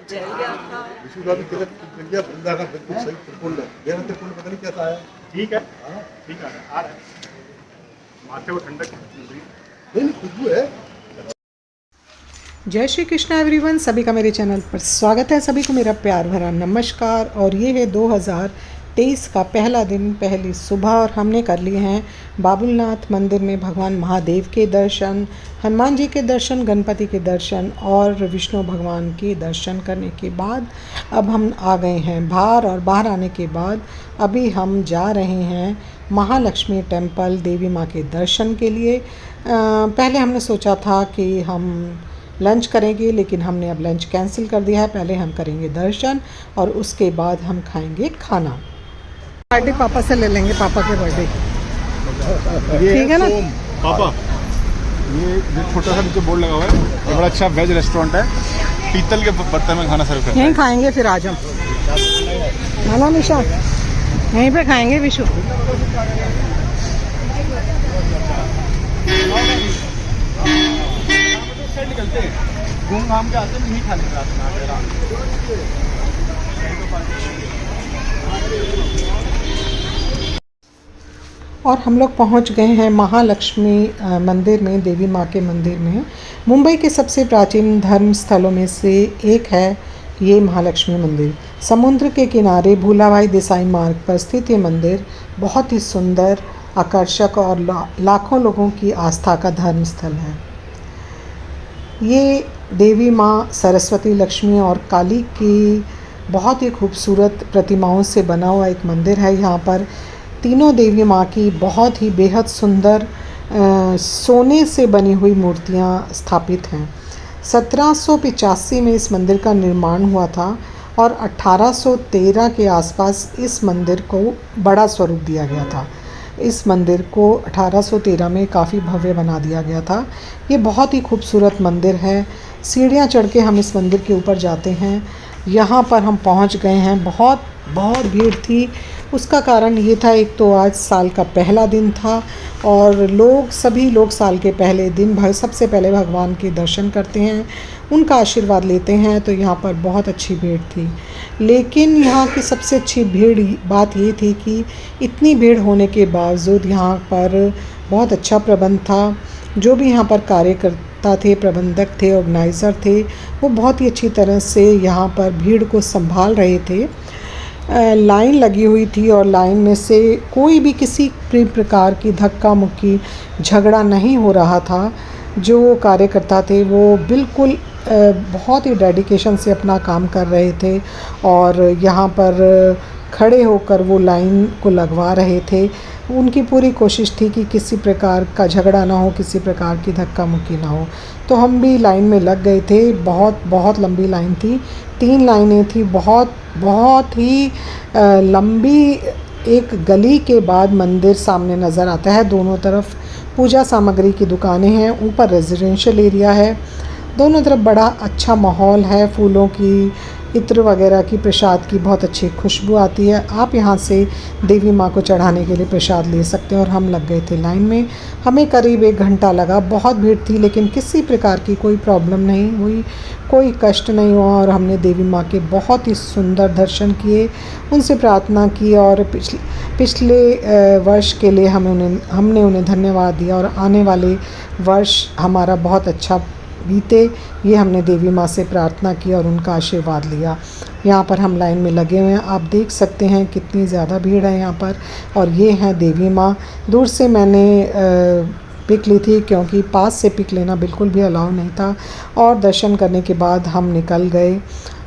जल गया था। विष्णु भी तिलक गंगा बंदा का बिल्कुल सही त्रिपुंड है। मेरा त्रिपुंड पता नहीं कैसा आया। ठीक है, ठीक है, आ रहा है। माथे को ठंडक मिल रही है। नहीं खुशबू है। जय श्री कृष्णा एवरीवन, सभी का मेरे चैनल पर स्वागत है। सभी को मेरा प्यार भरा नमस्कार। और ये है 2023 का पहला दिन, पहली सुबह, और हमने कर लिए हैं बाबुलनाथ मंदिर में भगवान महादेव के दर्शन, हनुमान जी के दर्शन, गणपति के दर्शन और विष्णु भगवान के दर्शन करने के बाद अब हम आ गए हैं बाहर। और बाहर आने के बाद अभी हम जा रहे हैं महालक्ष्मी टेम्पल देवी माँ के दर्शन के लिए। पहले हमने सोचा था कि हम लंच करेंगे, लेकिन हमने अब लंच कैंसिल कर दिया है। पहले हम करेंगे दर्शन और उसके बाद हम खाएंगे खाना। बर्थडे पापा से ले लेंगे, पापा के बर्थडे, ठीक है ना पापा? ये छोटा सा नीचे बोर्ड लगा हुआ है, ये बड़ा अच्छा वेज रेस्टोरेंट है, पीतल के बर्तन में खाना सर्व करते हैं। यहीं खाएंगे फिर आज हम, है ना निशा? यहीं पे खाएंगे विशु। निकलते घूम घाम के आते नहीं खाने और हम लोग पहुंच गए हैं महालक्ष्मी मंदिर में, देवी माँ के मंदिर में। मुंबई के सबसे प्राचीन धर्म स्थलों में से एक है ये महालक्ष्मी मंदिर। समुद्र के किनारे भूलाभाई देसाई मार्ग पर स्थित ये मंदिर बहुत ही सुंदर, आकर्षक और लाखों लोगों की आस्था का धर्म स्थल है। ये देवी माँ सरस्वती, लक्ष्मी और काली की बहुत ही खूबसूरत प्रतिमाओं से बना हुआ एक मंदिर है। यहाँ पर तीनों देवी माँ की बहुत ही बेहद सुंदर सोने से बनी हुई मूर्तियाँ स्थापित हैं। 1785 में इस मंदिर का निर्माण हुआ था और 1813 के आसपास इस मंदिर को बड़ा स्वरूप दिया गया था। इस मंदिर को 1813 में काफ़ी भव्य बना दिया गया था। ये बहुत ही खूबसूरत मंदिर है। सीढ़ियाँ चढ़ के हम इस मंदिर के ऊपर जाते हैं। यहाँ पर हम पहुँच गए हैं। बहुत भीड़ थी। उसका कारण ये था, एक तो आज साल का पहला दिन था और सभी लोग साल के पहले दिन सबसे पहले भगवान के दर्शन करते हैं, उनका आशीर्वाद लेते हैं। तो यहाँ पर बहुत अच्छी भीड़ थी। लेकिन यहाँ की सबसे अच्छी बात ये थी कि इतनी भीड़ होने के बावजूद यहाँ पर बहुत अच्छा प्रबंध था। जो भी यहाँ पर कार्यकर्ता थे, प्रबंधक थे, ऑर्गेनाइज़र थे, वो बहुत ही अच्छी तरह से यहाँ पर भीड़ को संभाल रहे थे। लाइन लगी हुई थी और लाइन में से कोई भी किसी प्रकार की धक्का मुक्की, झगड़ा नहीं हो रहा था। जो कार्यकर्ता थे वो बिल्कुल बहुत ही डेडिकेशन से अपना काम कर रहे थे और यहाँ पर खड़े होकर वो लाइन को लगवा रहे थे। उनकी पूरी कोशिश थी कि किसी प्रकार का झगड़ा ना हो, किसी प्रकार की धक्का मुक्की ना हो। तो हम भी लाइन में लग गए थे। बहुत लंबी लाइन थी, 3 लाइनें थी। बहुत ही लंबी एक गली के बाद मंदिर सामने नज़र आता है। दोनों तरफ पूजा सामग्री की दुकानें हैं, ऊपर रेजिडेंशियल एरिया है। दोनों तरफ बड़ा अच्छा माहौल है, फूलों की, इत्र वगैरह की, प्रसाद की बहुत अच्छी खुशबू आती है। आप यहाँ से देवी माँ को चढ़ाने के लिए प्रसाद ले सकते हैं। और हम लग गए थे लाइन में। हमें करीब 1 घंटा लगा। बहुत भीड़ थी लेकिन किसी प्रकार की कोई प्रॉब्लम नहीं हुई, कोई कष्ट नहीं हुआ। और हमने देवी माँ के बहुत ही सुंदर दर्शन किए, उनसे प्रार्थना की और पिछले वर्ष के लिए हमने उन्हें धन्यवाद दिया और आने वाले वर्ष हमारा बहुत अच्छा बीते, ये हमने देवी माँ से प्रार्थना की और उनका आशीर्वाद लिया। यहाँ पर हम लाइन में लगे हुए हैं। आप देख सकते हैं कितनी ज़्यादा भीड़ है यहाँ पर। और ये हैं देवी माँ। दूर से मैंने पिक ली थी क्योंकि पास से पिक लेना बिल्कुल भी अलाउ नहीं था। और दर्शन करने के बाद हम निकल गए।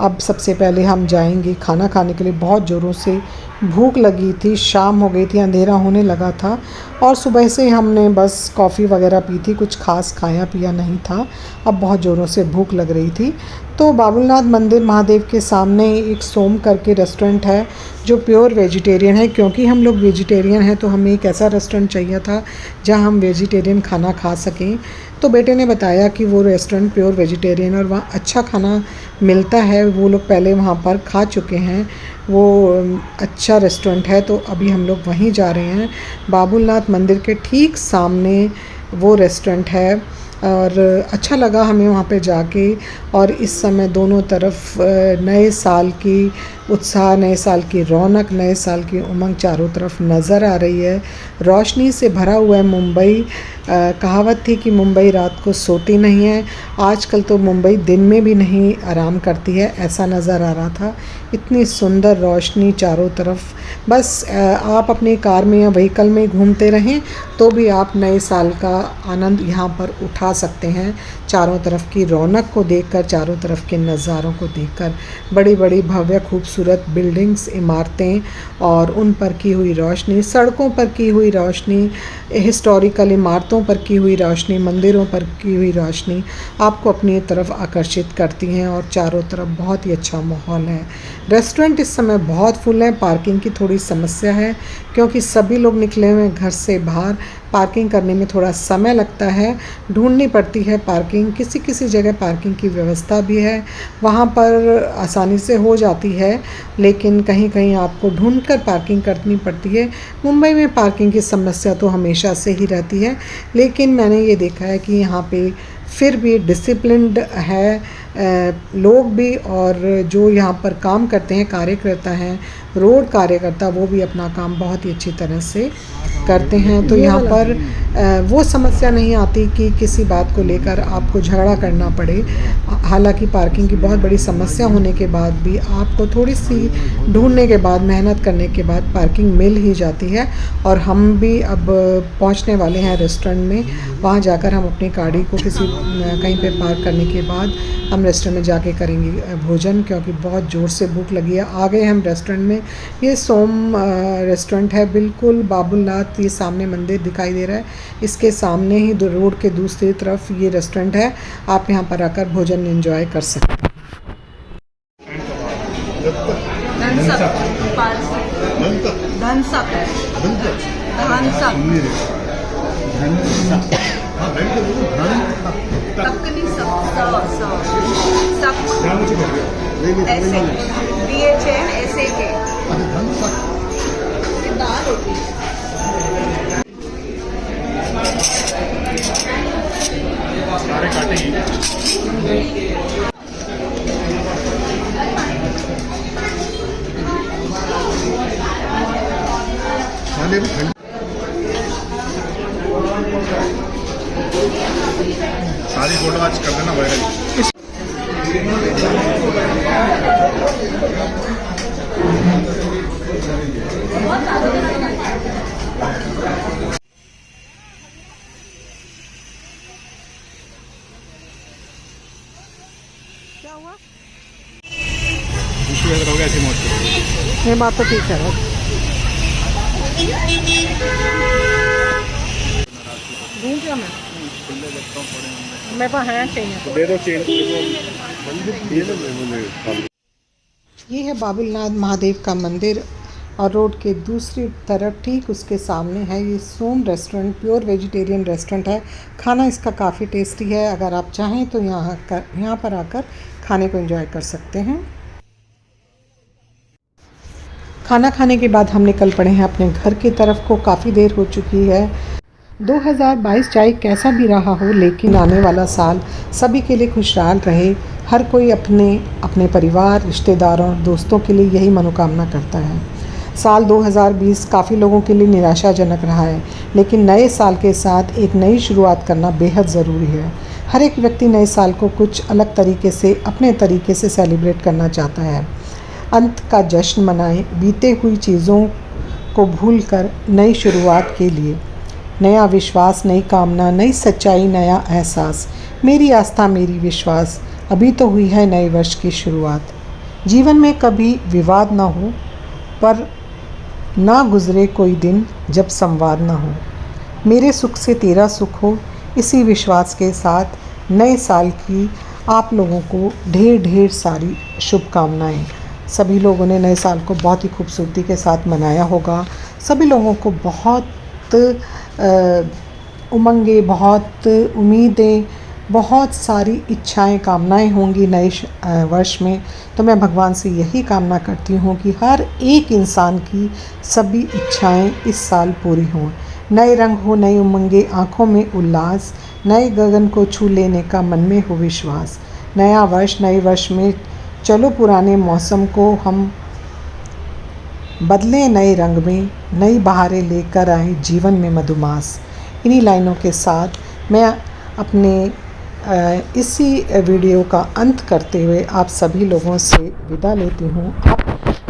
अब सबसे पहले हम जाएंगे खाना खाने के लिए। बहुत ज़ोरों से भूख लगी थी, शाम हो गई थी, अंधेरा होने लगा था और सुबह से हमने बस कॉफ़ी वगैरह पी थी, कुछ खास खाया पिया नहीं था। अब बहुत ज़ोरों से भूख लग रही थी। तो बाबुलनाथ मंदिर महादेव के सामने एक सोम करके रेस्टोरेंट है जो प्योर वेजिटेरियन है। क्योंकि हम लोग वेजिटेरियन हैं तो हमें एक ऐसा रेस्टोरेंट चाहिए था जहां हम वेजिटेरियन खाना खा सकें। तो बेटे ने बताया कि वो रेस्टोरेंट प्योर वेजिटेरियन और वहाँ अच्छा खाना मिलता है। वो लोग पहले वहाँ पर खा चुके हैं, वो अच्छा रेस्टोरेंट है। तो अभी हम लोग वहीं जा रहे हैं। बाबुलनाथ मंदिर के ठीक सामने वो रेस्टोरेंट है और अच्छा लगा हमें वहाँ पे जाके। और इस समय दोनों तरफ नए साल की उत्साह, नए साल की रौनक, नए साल की उमंग चारों तरफ नज़र आ रही है। रोशनी से भरा हुआ है मुंबई। कहावत थी कि मुंबई रात को सोती नहीं है, आजकल तो मुंबई दिन में भी नहीं आराम करती है, ऐसा नज़र आ रहा था। इतनी सुंदर रोशनी चारों तरफ। बस आप अपनी कार में या व्हीकल में घूमते रहें तो भी आप नए साल का आनंद यहाँ पर उठा सकते हैं। चारों तरफ की रौनक को देखकर, चारों तरफ के नज़ारों को देखकर, बड़ी बड़ी भव्य खूबसूरत बिल्डिंग्स, इमारतें और उन पर की हुई रोशनी, सड़कों पर की हुई रोशनी, हिस्टोरिकल इमारतों पर की हुई रोशनी, मंदिरों पर की हुई रोशनी आपको अपनी तरफ आकर्षित करती हैं और चारों तरफ बहुत ही अच्छा माहौल है। रेस्टोरेंट इस समय बहुत फुल है। पार्किंग की थोड़ी समस्या है क्योंकि सभी लोग निकले हुए हैं घर से बाहर। पार्किंग करने में थोड़ा समय लगता है, ढूंढनी पड़ती है पार्किंग। किसी किसी जगह पार्किंग की व्यवस्था भी है, वहाँ पर आसानी से हो जाती है, लेकिन कहीं कहीं आपको ढूंढकर पार्किंग करनी पड़ती है। मुंबई में पार्किंग की समस्या तो हमेशा से ही रहती है, लेकिन मैंने ये देखा है कि यहाँ पे फिर भी डिसिप्लिन्ड है लोग भी, और जो यहाँ पर काम करते हैं, कार्यकर्ता हैं, रोड कार्यकर्ता, वो भी अपना काम बहुत ही अच्छी तरह से करते हैं। तो यहाँ पर वो समस्या नहीं आती कि किसी बात को लेकर आपको झगड़ा करना पड़े। हालांकि पार्किंग की बहुत बड़ी समस्या होने के बाद भी आपको थोड़ी सी ढूंढने के बाद, मेहनत करने के बाद पार्किंग मिल ही जाती है। और हम भी अब पहुँचने वाले हैं रेस्टोरेंट में। वहाँ जाकर हम अपनी गाड़ी को कहीं पे पार्क करने के बाद हम रेस्टोरेंट में जाके करेंगे भोजन, क्योंकि बहुत ज़ोर से भूख लगी है। आ गए हम रेस्टोरेंट में। ये सोम रेस्टोरेंट है, बिल्कुल बाबुलनाथ, ये सामने मंदिर दिखाई दे रहा है, इसके सामने ही रोड के दूसरी तरफ ये रेस्टोरेंट है। आप यहाँ पर आकर भोजन एंजॉय कर सकते हैं। दाल होती है। सारे काटेंगे। खाने में ठंड सारी फोटो आज कर देना वायरल। क्या हुआ? दूसरी जगह हो गया ऐसे मौत। ये बात तो ठीक है। ढूंढ क्या मैं पास है चाहिए। दे दो चेन। ये है बाबुलनाथ महादेव का मंदिर और रोड के दूसरी तरफ ठीक उसके सामने है ये सोम रेस्टोरेंट, प्योर वेजिटेरियन रेस्टोरेंट है। खाना इसका काफ़ी टेस्टी है। अगर आप चाहें तो यहाँ पर आकर खाने को एंजॉय कर सकते हैं। खाना खाने के बाद हम निकल पड़े हैं अपने घर की तरफ को। काफ़ी देर हो चुकी है। 2022 चाहे कैसा भी रहा हो, लेकिन आने वाला साल सभी के लिए खुशहाल रहे। हर कोई अपने अपने परिवार, रिश्तेदारों, दोस्तों के लिए यही मनोकामना करता है। साल 2020 काफ़ी लोगों के लिए निराशाजनक रहा है, लेकिन नए साल के साथ एक नई शुरुआत करना बेहद ज़रूरी है। हर एक व्यक्ति नए साल को कुछ अलग तरीके से, अपने तरीके से सेलिब्रेट करना चाहता है। अंत का जश्न मनाएं, बीते हुई चीज़ों को भूलकर नई शुरुआत के लिए। नया विश्वास, नई कामना, नई सच्चाई, नया एहसास। मेरी आस्था, मेरी विश्वास, अभी तो हुई है नए वर्ष की शुरुआत। जीवन में कभी विवाद ना हो, पर ना गुज़रे कोई दिन जब संवाद ना हो। मेरे सुख से तेरा सुख हो, इसी विश्वास के साथ नए साल की आप लोगों को ढेर ढेर सारी शुभकामनाएं। सभी लोगों ने नए साल को बहुत ही खूबसूरती के साथ मनाया होगा। सभी लोगों को बहुत उमंगें, बहुत उम्मीदें, बहुत सारी इच्छाएं, कामनाएं होंगी नए वर्ष में। तो मैं भगवान से यही कामना करती हूँ कि हर एक इंसान की सभी इच्छाएं इस साल पूरी हों। नए रंग हो, नई उमंगे, आँखों में उल्लास, नए गगन को छू लेने का मन में हो विश्वास। नया वर्ष, नए वर्ष में चलो पुराने मौसम को हम बदलें नए रंग में, नई बहारें लेकर आए जीवन में मधुमास। इन्हीं लाइनों के साथ मैं अपने इसी वीडियो का अंत करते हुए आप सभी लोगों से विदा लेती हूँ।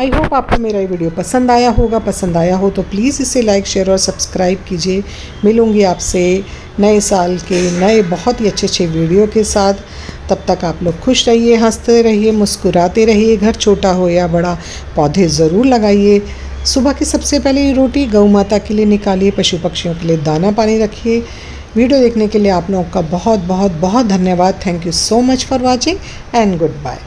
आई होप आपको मेरा ये वीडियो पसंद आया होगा। पसंद आया हो तो प्लीज़ इसे लाइक, शेयर और सब्सक्राइब कीजिए। मिलूँगी आपसे नए साल के नए बहुत ही अच्छे वीडियो के साथ। तब तक आप लोग खुश रहिए, हंसते रहिए, मुस्कुराते रहिए। घर छोटा हो या बड़ा, पौधे ज़रूर लगाइए। सुबह की सबसे पहले रोटी गौ माता के लिए निकालिए, पशु पक्षियों के लिए दाना पानी रखिए। वीडियो देखने के लिए आप लोगों का बहुत बहुत बहुत धन्यवाद। Thank you so much for watching and good bye.